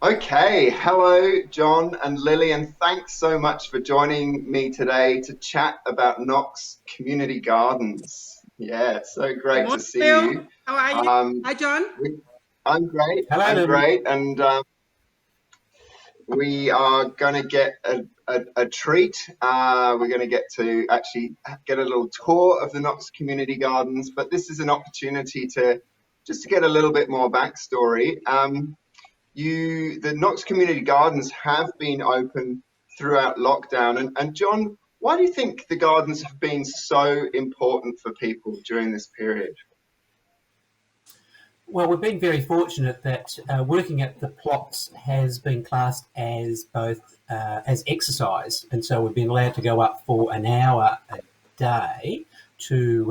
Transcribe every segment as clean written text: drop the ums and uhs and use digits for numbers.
Okay, hello, John and Lily, and thanks so much for joining me today to chat about Knox Community Gardens. Yeah, it's so great to Morning, see Bill. you. How are you? Um, Hi, John. we, I'm great, Hello, I'm Lillie. great, and we are going to get a treat. We're going to get to actually get a little tour of the Knox Community Gardens, but this is an opportunity to just to get a little bit more backstory. The Knox Community Gardens have been open throughout lockdown. And John, why do you think the gardens have been so important for people during this period? Well, we've been very fortunate that working at the plots has been classed as both as exercise, and so we've been allowed to go up for an hour a day to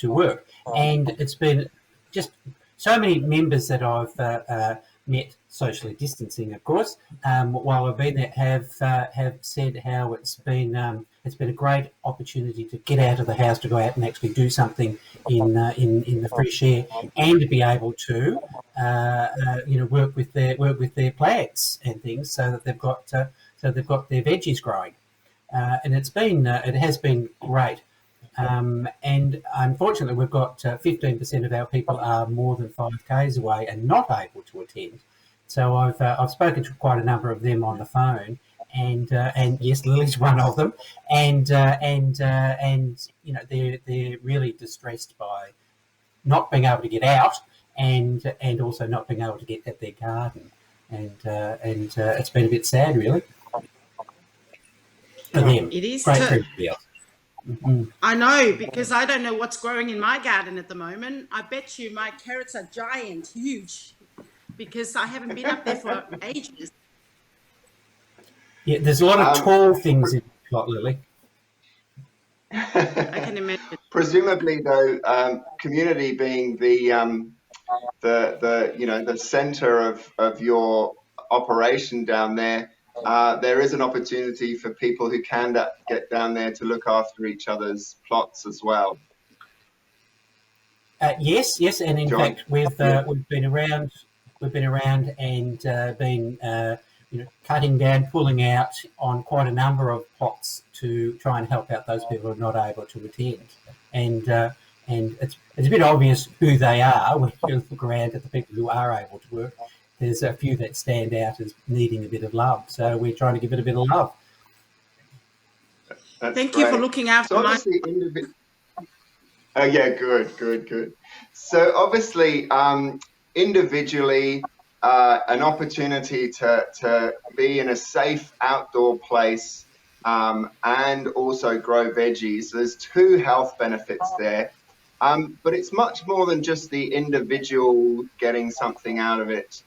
work, and it's been just so many members that I've met, socially distancing, of course, while I've been there, have said how it's been a great opportunity to get out of the house, to go out and actually do something in the fresh air, and to be able to work with their plants and things, so that they've got their veggies growing, and it has been great. And unfortunately, we've got 15% of our people are more than 5 k's away and not able to attend. So I've spoken to quite a number of them on the phone, and yes, Lily's one of them, and they're really distressed by not being able to get out, and also not being able to get at their garden, and it's been a bit sad, really, for them. It is. Great for everybody else. Mm-hmm. I know, because I don't know what's growing in my garden at the moment. I bet you my carrots are giant, huge, because I haven't been up there for ages. Yeah, there's a lot of tall things in the plot, Lily. I can imagine. Presumably, though, community being the center of your operation down there, there is an opportunity for people who can get down there to look after each other's plots as well. Yes, and in John? fact, we've been around, and been cutting down, pulling out on quite a number of plots to try and help out those people who are not able to attend, and it's a bit obvious who they are when you look around at the people who are able to work. There's a few that stand out as needing a bit of love, so we're trying to give it a bit of love. Thank you for looking after my. Oh yeah, good. So obviously, individually, an opportunity to be in a safe outdoor place, and also grow veggies. There's two health benefits there. But it's much more than just the individual getting something out of it.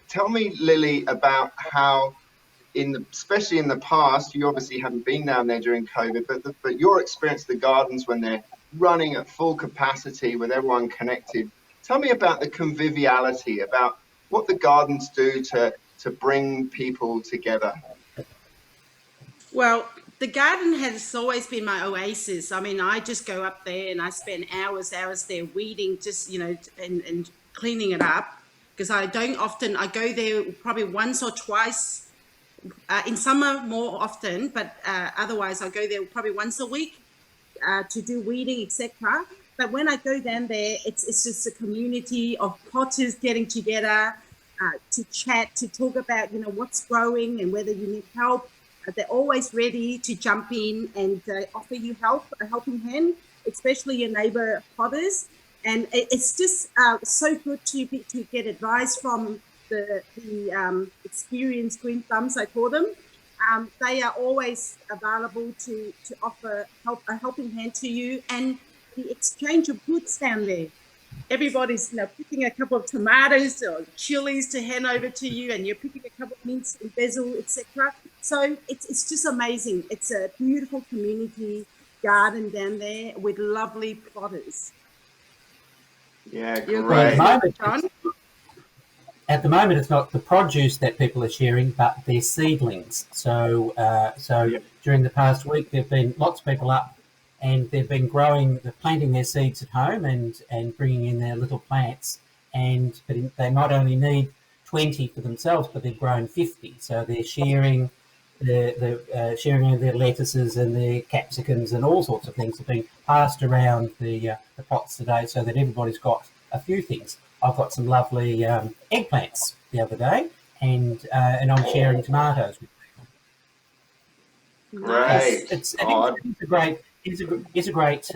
Tell me, Lily, about how, especially in the past, you obviously haven't been down there during COVID, but your experience of the gardens when they're running at full capacity with everyone connected. Tell me about the conviviality, about what the gardens do to bring people together. Well, the garden has always been my oasis. I mean, I just go up there and I spend hours there weeding, just, and cleaning it up, because I don't often, I go there probably once or twice, in summer more often, but otherwise I go there probably once a week to do weeding, etc. But when I go down there, it's just a community of potters getting together to chat, to talk about, what's growing and whether you need help. They're always ready to jump in and offer you help, a helping hand, especially your neighbour potters. And it's just so good to get advice from the experienced green thumbs, I call them. They are always available to offer a helping hand to you, and the exchange of goods down there. Everybody's picking a couple of tomatoes or chilies to hand over to you, and you're picking a couple of mints and basil, etc. So it's just amazing. It's a beautiful community garden down there with lovely plotters. Yeah, great. At the moment, it's not the produce that people are sharing, but their seedlings. So during the past week, there've been lots of people up, and they've been planting their seeds at home and bringing in their little plants. But they might only need 20 for themselves, but they've grown 50. So they're sharing sharing their lettuces and their capsicums and all sorts of things have been passed around the pots today, so that everybody's got a few things. I've got some lovely eggplants the other day, and I'm sharing tomatoes with people. Great. It's a great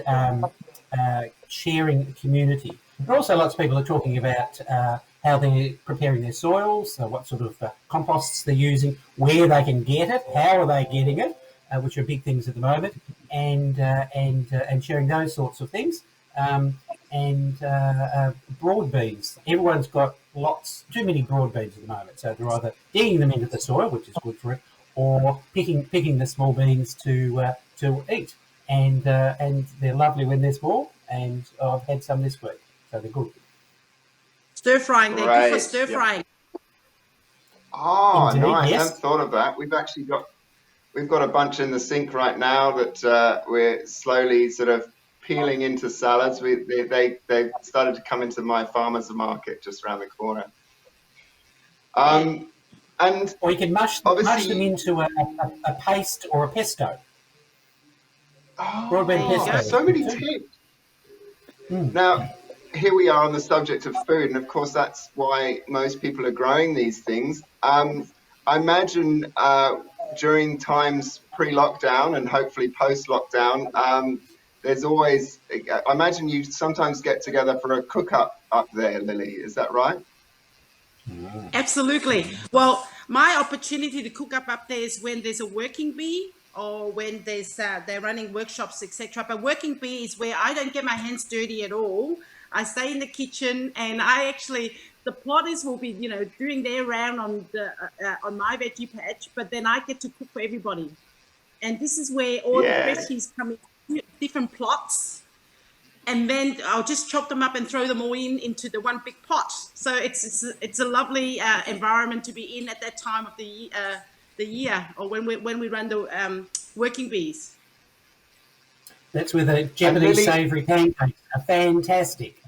sharing community. But also, lots of people are talking about how they're preparing their soils, what sort of composts they're using, where they can get it, how are they getting it, which are big things at the moment, and sharing those sorts of things. Broad beans. Everyone's got too many broad beans at the moment, so they're either digging them into the soil, which is good for it, or picking the small beans to eat. And they're lovely when they're small, and I've had some this week, so they're good. Stir frying, they're good for Great. stir frying. Oh, Indeed, nice. I yes. hadn't thought of that. We've got a bunch in the sink right now that we're slowly sort of peeling into salads. They've started to come into my farmer's market just around the corner. And or you can mush them into a paste or a pesto. Broadbean pesto. So many tips. Now, here we are on the subject of food, and of course that's why most people are growing these things. I imagine during times pre-lockdown and hopefully post-lockdown, there's always, I imagine you sometimes get together for a cook-up up there, Lillie, is that right? Absolutely. Well, my opportunity to cook up there is when there's a working bee, or when they're running workshops, etc. But working bee is where I don't get my hands dirty at all. I stay in the kitchen, and the plotters will be, doing their round on my veggie patch, but then I get to cook for everybody. And this is where all the veggies come in different plots, and then I'll just chop them up and throw them all into the one big pot. So it's a lovely environment to be in at that time of the year, or when we run the working bees. That's where the Japanese savoury pancakes are fantastic.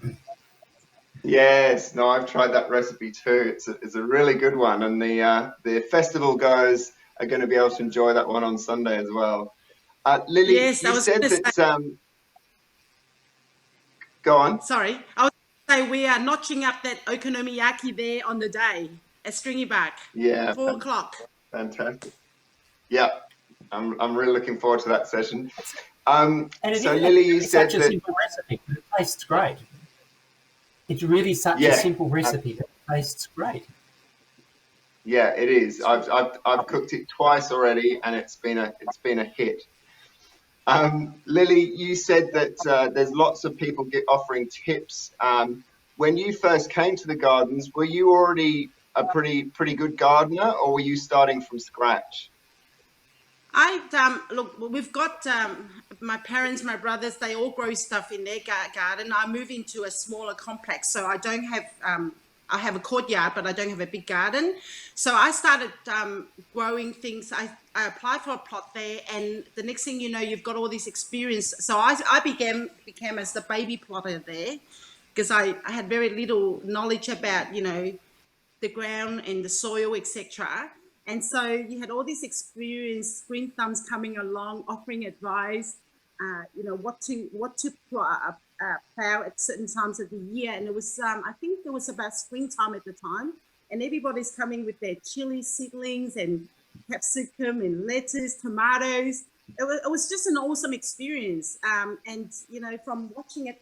Yes, no, I've tried that recipe too. It's a really good one, and the festival goers are going to be able to enjoy that one on Sunday as well. Lillie, yes, you said that. Go on. Sorry, I was going to say we are notching up that okonomiyaki there on the day at Stringybark. Yeah, 4 o'clock. Fantastic. Yeah, I'm really looking forward to that session. So Lillie, you said such a simple recipe, but it tastes great. It's really such a simple recipe, but it tastes great. Yeah, it is. I've cooked it twice already, and it's been a hit. Lillie, you said that there's lots of people offering tips. When you first came to the gardens, were you already a pretty good gardener, or were you starting from scratch? Look, we've got my parents, my brothers, they all grow stuff in their garden. I moved into a smaller complex, so I don't have, I have a courtyard, but I don't have a big garden. So I started growing things. I applied for a plot there, and the next thing you know, you've got all this experience. So I became as the baby plotter there, because I had very little knowledge about, the ground and the soil, etc. And so you had all this experience, green thumbs coming along, offering advice, what to plow at certain times of the year. And it was, I think it was about springtime at the time, and everybody's coming with their chili seedlings and capsicum and lettuce, tomatoes. It was just an awesome experience. And, from watching it,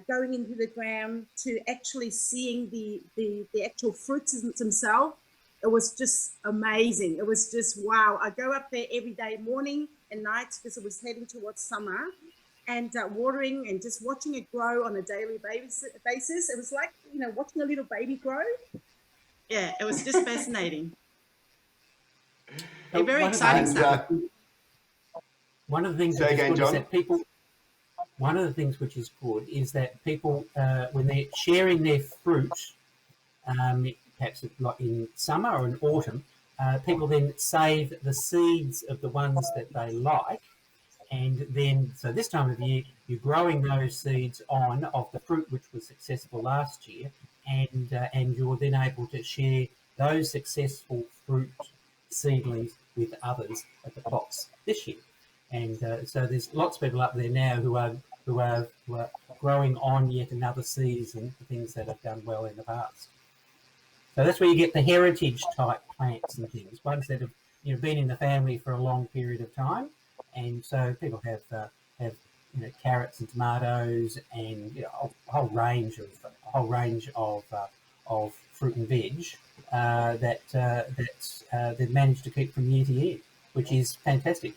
going into the ground to actually seeing the actual fruits themselves, it was just amazing. It was just wow. I go up there every day, morning and night, because it was heading towards summer, and watering and just watching it grow on a daily basis. It was like, watching a little baby grow. Yeah, it was just fascinating. Very exciting stuff. One of the things One of the things which is good is that people, when they're sharing their fruit, perhaps like in summer or in autumn, people then save the seeds of the ones that they like, and then, so this time of year, you're growing those seeds of the fruit which was successful last year, and you're then able to share those successful fruit seedlings with others at the plots this year. And so there's lots of people up there now who are growing on yet another season for things that have done well in the past. So that's where you get the heritage type plants and things, ones that have been in the family for a long period of time, and so people have carrots and tomatoes and a whole range of fruit and veg that they've managed to keep from year to year, which is fantastic.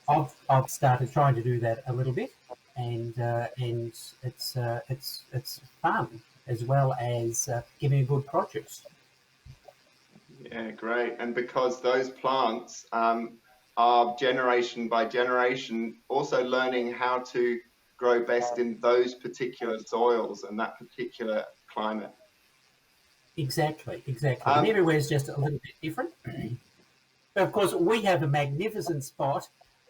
I've started trying to do that a little bit, and it's fun as well as giving a good produce. Yeah, great. And because those plants are generation by generation also learning how to grow best in those particular soils and that particular climate. Exactly. And everywhere's just a little bit different. But of course, we have a magnificent spot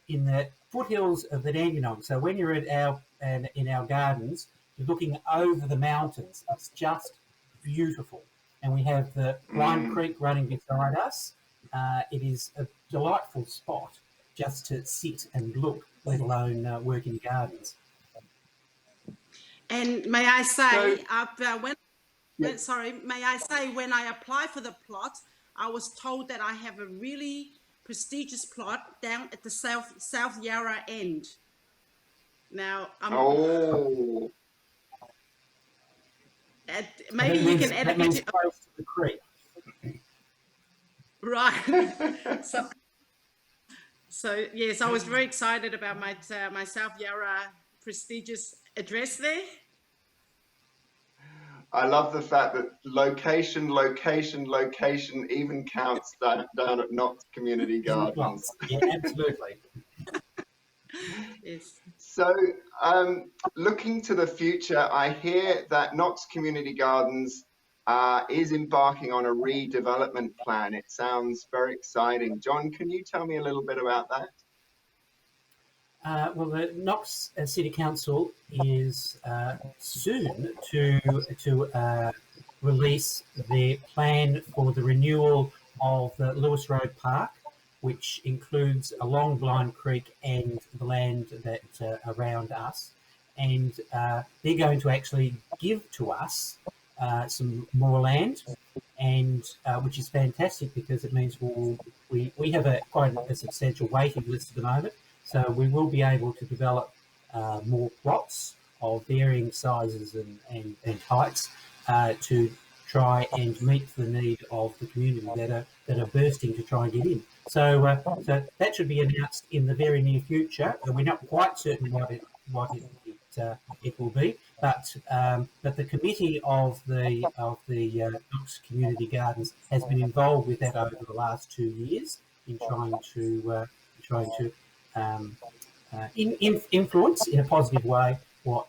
in the foothills of the Dandenong. So when you're in our gardens, you're looking over the mountains. It's just beautiful. And we have the Blind Creek running beside us. It is a delightful spot just to sit and look, let alone work in gardens. And may I say, so, may I say, when I applied for the plot, I was told that I have a really prestigious plot down at the South Yarra end. Now, maybe you can edit it close to the creek. Right. So yes, I was very excited about my South Yarra prestigious address there. I love the fact that location even counts down at Knox Community Gardens. Yeah, absolutely. Yes. So, looking to the future, I hear that Knox Community Gardens is embarking on a redevelopment plan. It sounds very exciting. John, can you tell me a little bit about that? Well, the Knox City Council is soon to release their plan for the renewal of the Lewis Road Park, which includes along Blind Creek and the land that around us. And they're going to actually give to us some more land, and which is fantastic because it means we have quite a substantial waiting list at the moment. So we will be able to develop more plots of varying sizes and heights to try and meet the need of the community that are bursting to try and get in. So that should be announced in the very near future. We're not quite certain what it will be, but the committee of the Knox Community Gardens has been involved with that over the last 2 years in trying to influence in a positive way what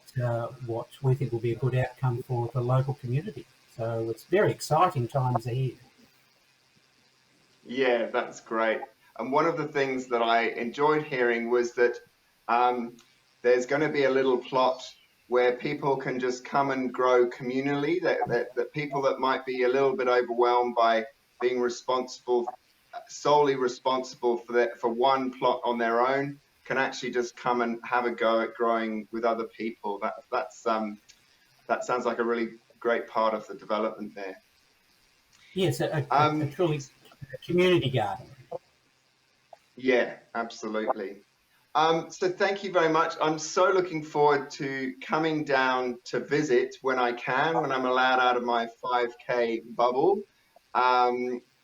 we think will be a good outcome for the local community. So it's very exciting times ahead. Yeah, that's great. And one of the things that I enjoyed hearing was that there's going to be a little plot where people can just come and grow communally, that people that might be a little bit overwhelmed by being solely responsible for one plot on their own can actually just come and have a go at growing with other people. That sounds like a really great part of the development there. Yes, a truly community garden. Yeah, absolutely. So thank you very much. I'm so looking forward to coming down to visit when I can, when I'm allowed out of my 5K bubble.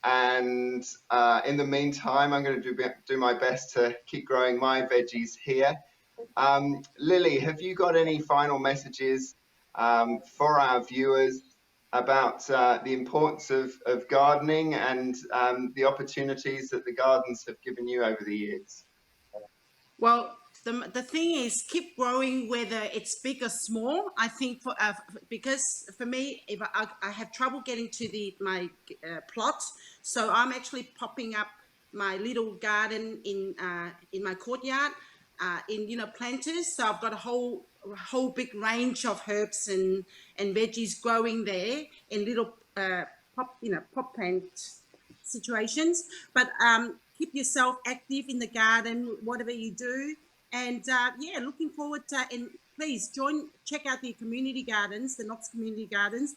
And in the meantime, I'm going to do my best to keep growing my veggies here. Lillie, have you got any final messages for our viewers about the importance of gardening and the opportunities that the gardens have given you over the years? Well, the thing is, keep growing, whether it's big or small. I think because for me, if I have trouble getting to my plot, so I'm actually popping up my little garden in my courtyard. in planters. So I've got a whole big range of herbs and veggies growing there in little pot plant situations. But keep yourself active in the garden, whatever you do. And yeah, looking forward to, and please check out the community gardens, the Knox community gardens.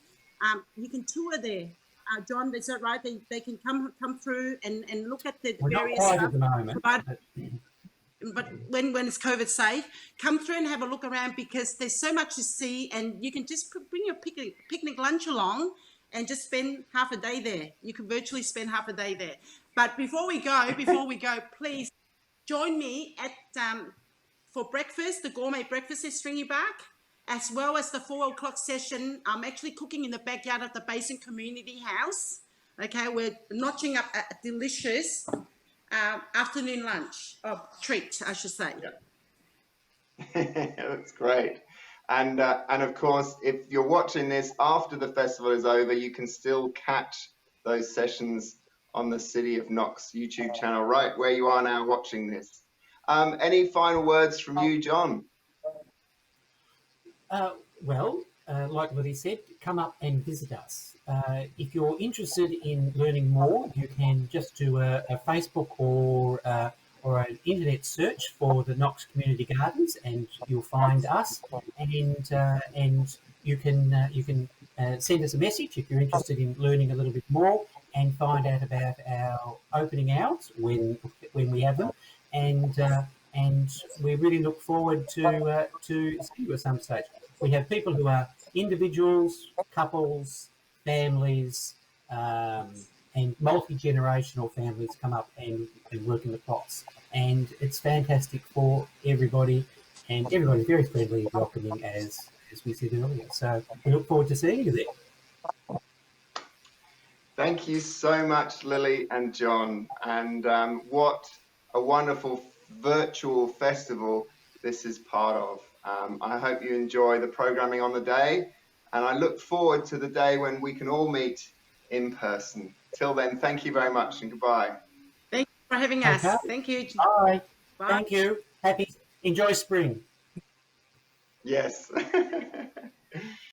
You can tour there. John, is that right? They can come through and look at the We're not various quite stuff. at the moment. But when it's COVID safe, come through and have a look around, because there's so much to see, and you can just bring your picnic lunch along and just spend half a day there. You can virtually spend half a day there. But before we go, please join me at for breakfast, the gourmet breakfast at Stringybark, as well as the 4 o'clock session. I'm actually cooking in the backyard of the Basin Community House. Okay, we're notching up a delicious afternoon lunch, treat, I should say. Yeah. That's great. And of course, if you're watching this after the festival is over, you can still catch those sessions on the City of Knox YouTube channel, right where you are now watching this. Any final words from you, John? Well, like Lillie said, come up and visit us. If you're interested in learning more, you can just do a Facebook or an internet search for the Knox Community Gardens, and you'll find us. And you can send us a message if you're interested in learning a little bit more and find out about our opening hours when we have them. And we really look forward to seeing you at some stage. We have people who are individuals, couples, families, and multi-generational families come up and work in the plots. And it's fantastic for everybody, and everybody's very friendly and welcoming, as we said earlier. So we look forward to seeing you there. Thank you so much, Lillie and John. And what a wonderful virtual festival this is part of. I hope you enjoy the programming on the day, and I look forward to the day when we can all meet in person. Till then, thank you very much and goodbye. Thank you for having us. Okay. Thank you. Bye. Bye. Thank you. Enjoy spring. Yes.